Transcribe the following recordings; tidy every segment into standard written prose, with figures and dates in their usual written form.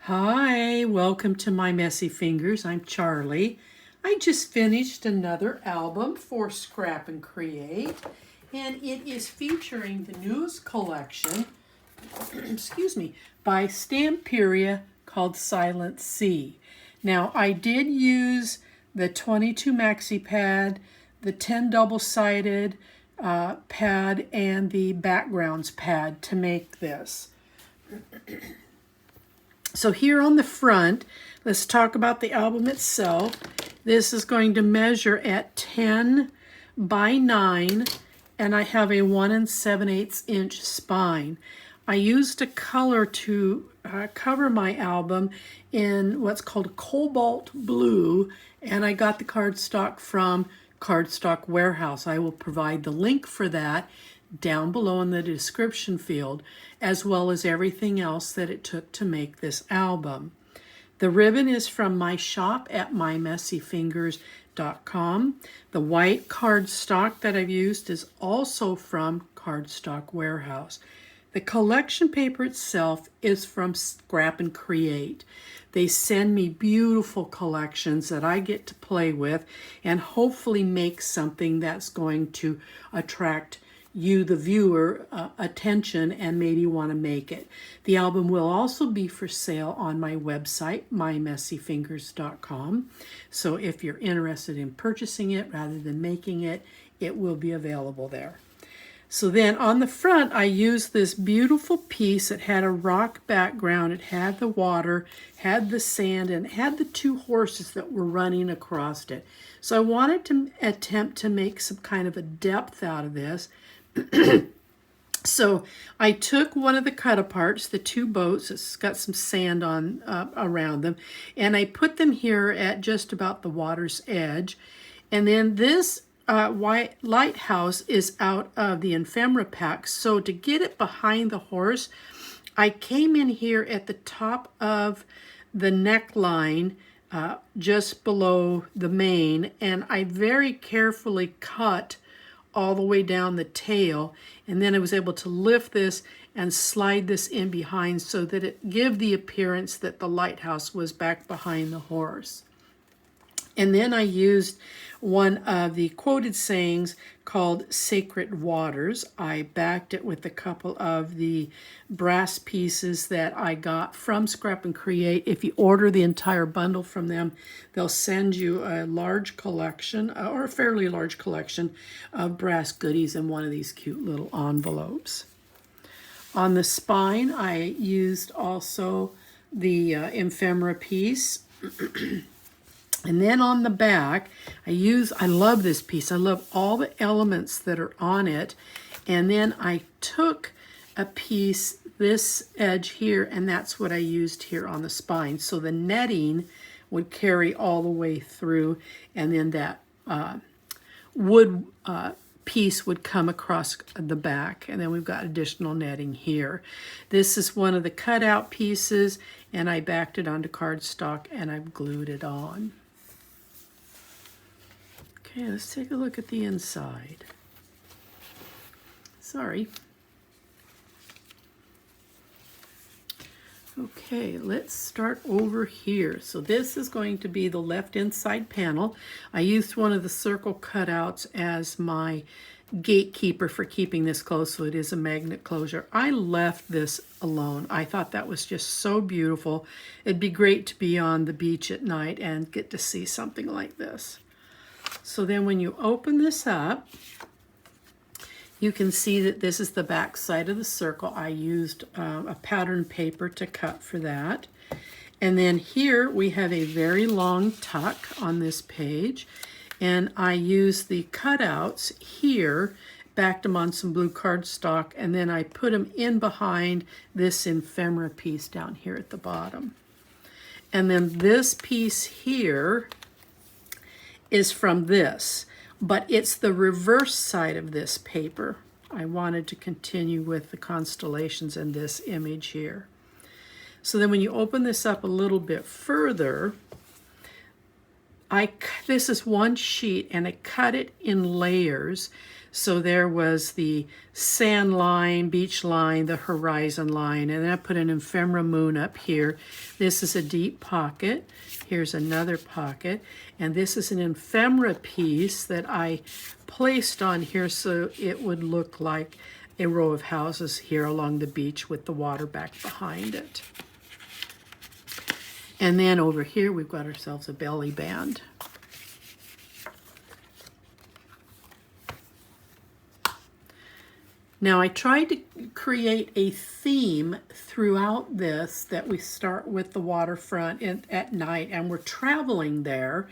Hi, welcome to My Messy Fingers. I'm Charlie. I just finished another album for Scrap and Create, and it is featuring the newest collection, excuse me, by Stamperia called Silent Sea. Now, I did use the 22 maxi pad, the 10 double-sided pad, and the backgrounds pad to make this. So here on the front, let's talk about the album itself. This is going to measure at 10 by 9, and I have a 1 7/8 inch spine. I used a color to cover my album in what's called cobalt blue, and I got the cardstock from Cardstock Warehouse. I will provide the link for that down below in the description field, as well as everything else that it took to make this album. The ribbon is from my shop at mymessyfingers.com. The white cardstock that I've used is also from Cardstock Warehouse. The collection paper itself is from Scrap and Create. They send me beautiful collections that I get to play with and hopefully make something that's going to attract you, the viewer, attention and maybe want to make it. The album will also be for sale on my website, mymessyfingers.com. So if you're interested in purchasing it rather than making it, it will be available there. So then on the front, I used this beautiful piece. It had a rock background. It had the water, had the sand, and it had the two horses that were running across it. So I wanted to attempt to make some kind of a depth out of this. So I took one of the cut-aparts, the two boats, it's got some sand on around them, and I put them here at just about the water's edge. And then this white lighthouse is out of the ephemera pack. So to get it behind the horse, I came in here at the top of the neckline, just below the mane, and I very carefully cut all the way down the tail, and then I was able to lift this and slide this in behind so that it gave the appearance that the lighthouse was back behind the horse. And then I used one of the quoted sayings called Sacred Waters. I backed it with a couple of the brass pieces that I got from Scrap and Create. If you order the entire bundle from them, they'll send you a large collection, or a fairly large collection, of brass goodies in one of these cute little envelopes. On the spine, I used also the ephemera piece. And then on the back, I love this piece. I love all the elements that are on it. And then I took a piece, this edge here, and that's what I used here on the spine. So the netting would carry all the way through, and then that wood piece would come across the back, and then we've got additional netting here. This is one of the cutout pieces, and I backed it onto cardstock and I've glued it on. Okay, let's take a look at the inside. Sorry. Okay, let's start over here. So this is going to be the left inside panel. I used one of the circle cutouts as my gatekeeper for keeping this closed, so it is a magnet closure. I left this alone. I thought that was just so beautiful. It'd be great to be on the beach at night and get to see something like this. So then when you open this up, you can see that this is the back side of the circle. I used a pattern paper to cut for that. And then here we have a very long tuck on this page. And I used the cutouts here, backed them on some blue cardstock, and then I put them in behind this ephemera piece down here at the bottom. And then this piece here is from this, but it's the reverse side of this paper. I wanted to continue with the constellations in this image here. So then when you open this up a little bit further, this is one sheet and I cut it in layers So there was the sand line, beach line, the horizon line, and then I put an ephemera moon up here. This is a deep pocket. Here's another pocket, and this is an ephemera piece that I placed on here so it would look like a row of houses here along the beach with the water back behind it. And then over here we've got ourselves a belly band. Now I tried to create a theme throughout this, that we start with the waterfront at night and we're traveling there.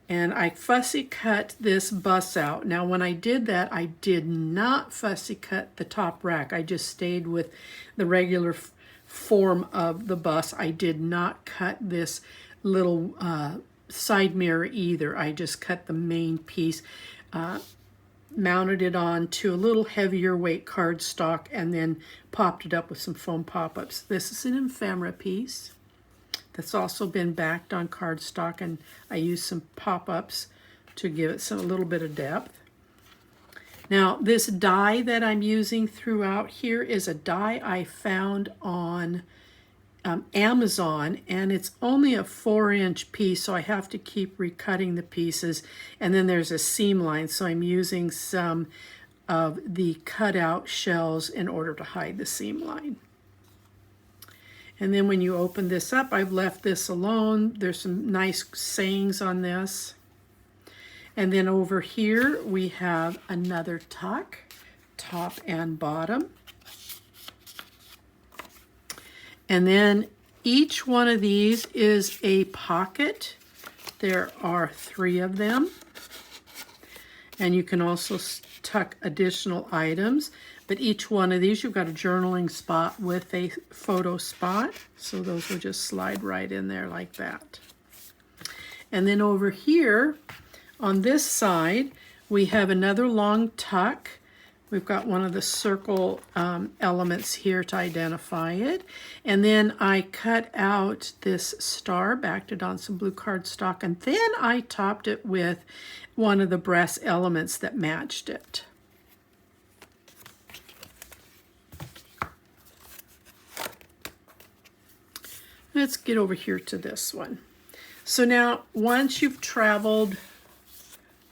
And I fussy cut this bus out. Now when I did that, I did not fussy cut the top rack. I just stayed with the regular form of the bus. I did not cut this little side mirror either. I just cut the main piece, mounted it on to a little heavier weight cardstock, and then popped it up with some foam pop-ups. This is an ephemera piece that's also been backed on cardstock, and I used some pop-ups to give it a little bit of depth. Now this die that I'm using throughout here is a die I found on Amazon, and it's only a 4-inch piece, so I have to keep recutting the pieces. And then there's a seam line, so I'm using some of the cutout shells in order to hide the seam line. And then when you open this up, I've left this alone. There's some nice sayings on this. And then over here we have another tuck, top and bottom. And then each one of these is a pocket. There are 3 of them. And you can also tuck additional items. But each one of these, you've got a journaling spot with a photo spot. So those will just slide right in there like that. And then over here, on this side, we have another long tuck. We've got one of the circle elements here to identify it. And then I cut out this star, backed it on some blue cardstock, and then I topped it with one of the brass elements that matched it. Let's get over here to this one. So now, once you've traveled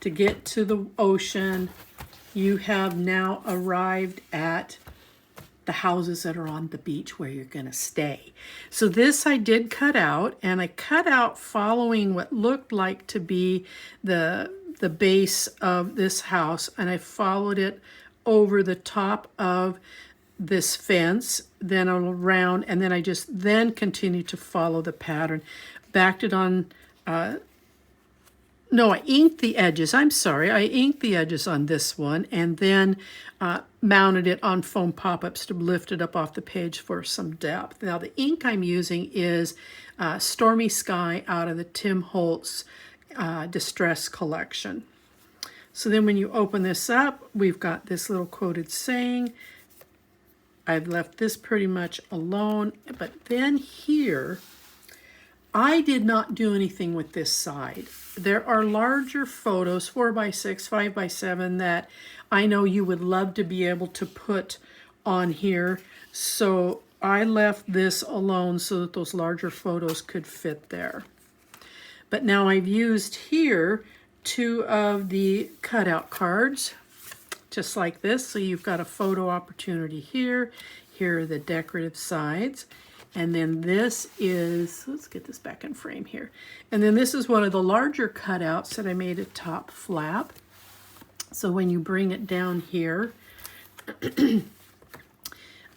to get to the ocean, you have now arrived at the houses that are on the beach where you're going to stay. So this I did cut out, and I cut out following what looked like to be the base of this house, and I followed it over the top of this fence, then around, and then I just continued to follow the pattern. Backed it on, no, I inked the edges. I'm sorry. I inked the edges on this one, and then mounted it on foam pop-ups to lift it up off the page for some depth. Now the ink I'm using is Stormy Sky out of the Tim Holtz Distress collection. So then when you open this up, we've got this little quoted saying. I've left this pretty much alone, but then here, I did not do anything with this side. There are larger photos, 4x6, 5x7, that I know you would love to be able to put on here. So I left this alone so that those larger photos could fit there. But now I've used here 2 of the cutout cards, just like this. So you've got a photo opportunity here. Here are the decorative sides. And then this is, let's get this back in frame here. And then this is one of the larger cutouts that I made a top flap. So when you bring it down here,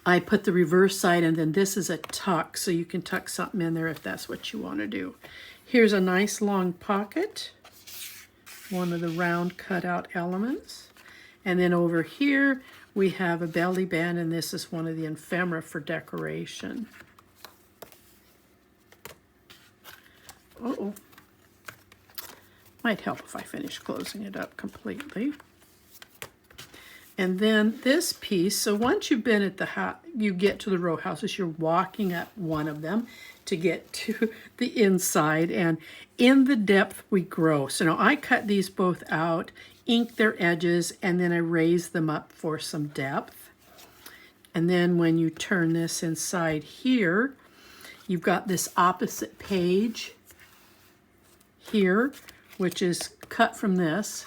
I put the reverse side, and then this is a tuck, so you can tuck something in there if that's what you want to do. Here's a nice long pocket, one of the round cutout elements. And then over here, we have a belly band, and this is one of the ephemera for decoration. Uh-oh. Might help if I finish closing it up completely. And then this piece, so once you've been at the house, you get to the row houses, you're walking up one of them to get to the inside, and in the depth we grow. So now I cut these both out ink their edges, and then I raise them up for some depth. And then when you turn this inside here, you've got this opposite page here, which is cut from this.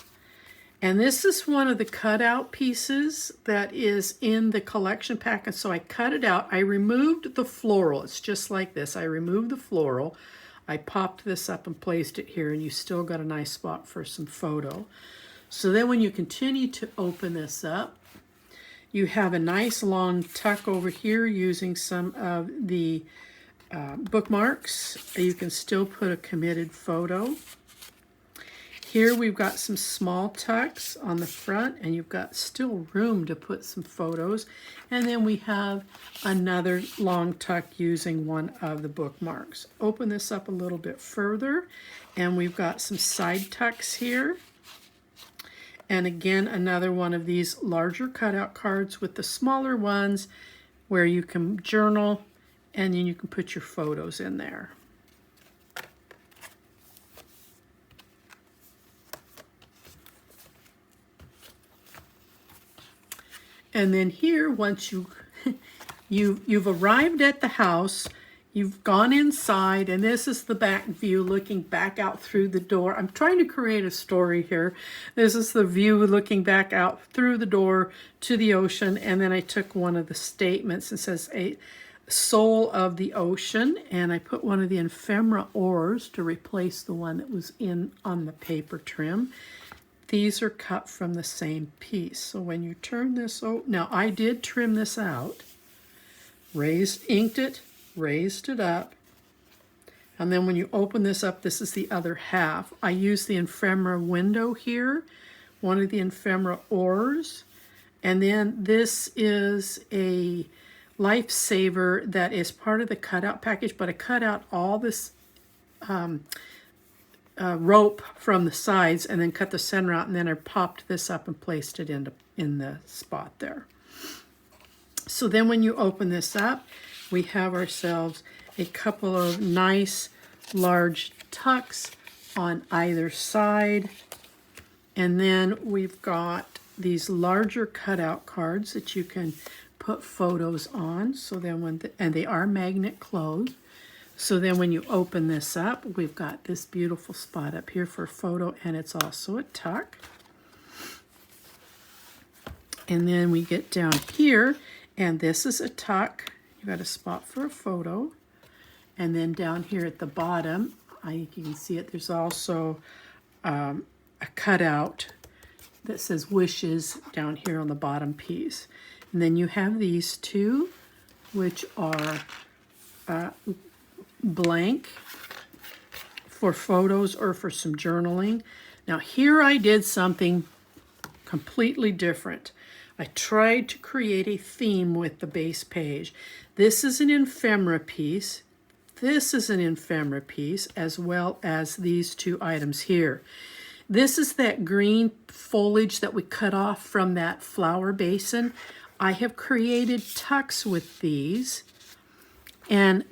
And this is one of the cutout pieces that is in the collection pack. And so I cut it out. I removed the floral. It's just like this. I removed the floral. I popped this up and placed it here, and you still got a nice spot for some photo. So then when you continue to open this up, you have a nice long tuck over here using some of the bookmarks. You can still put a committed photo. Here we've got some small tucks on the front, and you've got still room to put some photos. And then we have another long tuck using one of the bookmarks. Open this up a little bit further, and we've got some side tucks here. And again, another one of these larger cutout cards with the smaller ones where you can journal, and then you can put your photos in there. And then here, once you've arrived at the house, you've gone inside, and this is the back view looking back out through the door. I'm trying to create a story here. This is the view looking back out through the door to the ocean, and then I took one of the statements. It says a soul of the ocean, and I put one of the ephemera oars to replace the one that was in on the paper trim. These are cut from the same piece. So when you turn this over, now I did trim this out, inked it, raised it up, and then when you open this up, this is the other half. I used the ephemera window here, one of the ephemera oars, and then this is a lifesaver that is part of the cutout package, but I cut out all this rope from the sides and then cut the center out, and then I popped this up and placed it in the spot there. So then when you open this up, we have ourselves a couple of nice large tucks on either side, and then we've got these larger cutout cards that you can put photos on. So then and they are magnet closed. So then when you open this up, we've got this beautiful spot up here for a photo, and it's also a tuck. And then we get down here, and this is a tuck. You got a spot for a photo. And then down here at the bottom, I think you can see it, there's also a cutout that says wishes down here on the bottom piece. And then you have these two, which are blank for photos or for some journaling. Now here I did something completely different. I tried to create a theme with the base page. This is an ephemera piece. This is an ephemera piece, as well as these two items here. This is that green foliage that we cut off from that flower basin. I have created tucks with these, and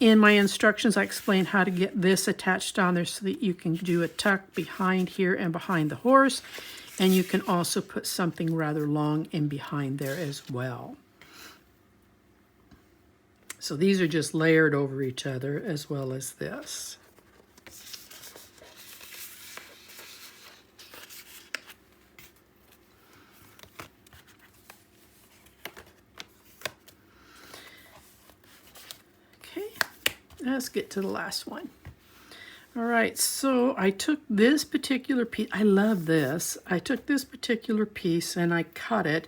in my instructions, I explain how to get this attached on there so that you can do a tuck behind here and behind the horse. And you can also put something rather long in behind there as well. So these are just layered over each other, as well as this. Let's get to the last one. All right, so I took this particular piece. I love this. I took this particular piece and I cut it,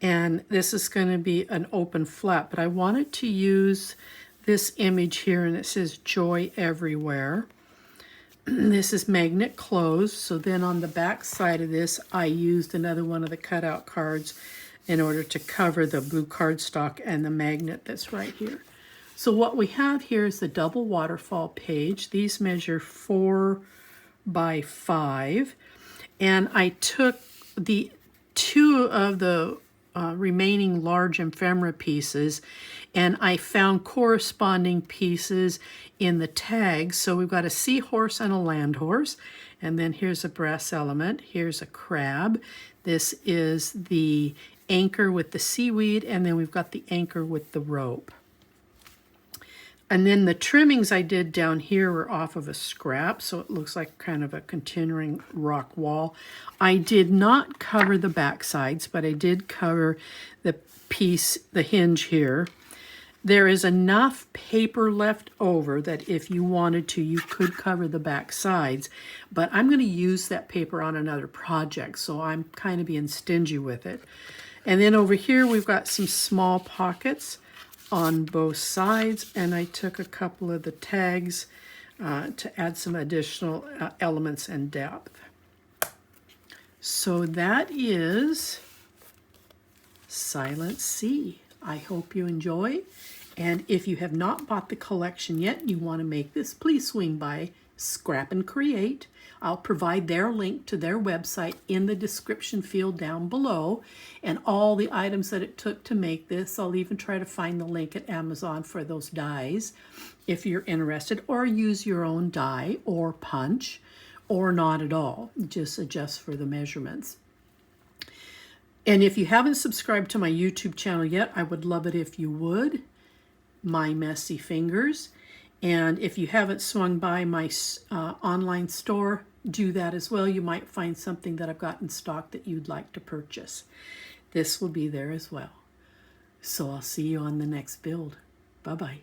and this is going to be an open flap, but I wanted to use this image here, and it says joy everywhere. This is magnet closed, so then on the back side of this, I used another one of the cutout cards in order to cover the blue cardstock and the magnet that's right here. So what we have here is the double waterfall page. These measure 4 by 5. And I took the two of the remaining large ephemera pieces, And I found corresponding pieces in the tags. So we've got a seahorse and a land horse. And then here's a brass element. Here's a crab. This is the anchor with the seaweed. And then we've got the anchor with the rope. And then the trimmings I did down here were off of a scrap, so it looks like kind of a continuing rock wall. I did not cover the back sides, but I did cover the piece, the hinge here. There is enough paper left over that if you wanted to, you could cover the back sides, but I'm going to use that paper on another project, so I'm kind of being stingy with it. And then over here, we've got some small pockets on both sides, and I took a couple of the tags to add some additional elements and depth. So that is Silent Sea. I hope you enjoy, and if you have not bought the collection yet and you want to make this, please swing by Scrap and Create. I'll provide their link to their website in the description field down below, and all the items that it took to make this. I'll even try to find the link at Amazon for those dies if you're interested, or use your own die or punch, or not at all. Just adjust for the measurements. And if you haven't subscribed to my YouTube channel yet, I would love it if you would. My Messy Fingers. And if you haven't swung by my online store, do that as well. You might find something that I've got in stock that you'd like to purchase. This will be there as well. So I'll see you on the next build. Bye-bye.